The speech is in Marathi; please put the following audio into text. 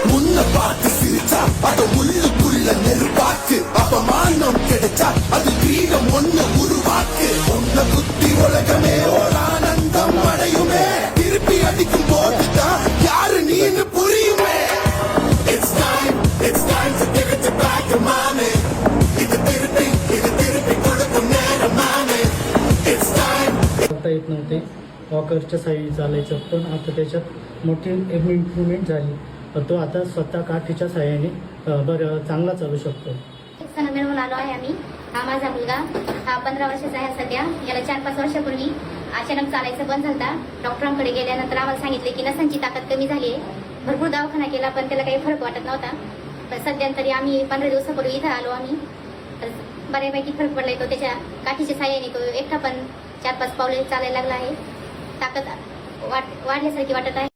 முன்ன பார்த்து சிரிச்சா அது உள்ளுக்குள்ள நெருப்பாக்கு அப்பமானம் கிடைச்சா அது கிரீடம் ஒண்ணு உருவாக்கு உன்னை குத்தி உலகமே ஒரு ஆனந்தம் அடையுமே திருப்பி அடிக்கும் போதுதான் யாரு நீன்னு புரியுமே. It's time to give it back to mommy. இது திருப்பி கொடுக்கும் நேரம் மாமே. It's time. करता येत नव्हते, वॉकरच्या साह्याने चालायचं, पण आता त्याच्यात मोठी इम्प्रूव्हमेंट झाली. तो आता स्वतः काठीच्या साह्याने बरं चांगला चालू शकतो. सण मिळवून आलो आहे आम्ही. हा माझा मुलगा 15 वर्षाचा आहे सध्या. याला 4-5 वर्षापूर्वी अचानक चालायचं बंद झालं. डॉक्टरांकडे गेल्यानंतर आम्हाला सांगितले की नसांची ताकद कमी झाली आहे. भरपूर दवाखाना केला पण त्याला काही फरक वाटत नव्हता. पण सध्या तरी आम्ही 15 दिवसापूर्वी इथं आलो आम्ही. तर बऱ्यापैकी फरक पडलाय. तो त्याच्या काठीच्या साह्याने तो एकटा पण 4-5 पावले चालायला लागला आहे. ताकद वाढल्यासारखी वाटत आहे.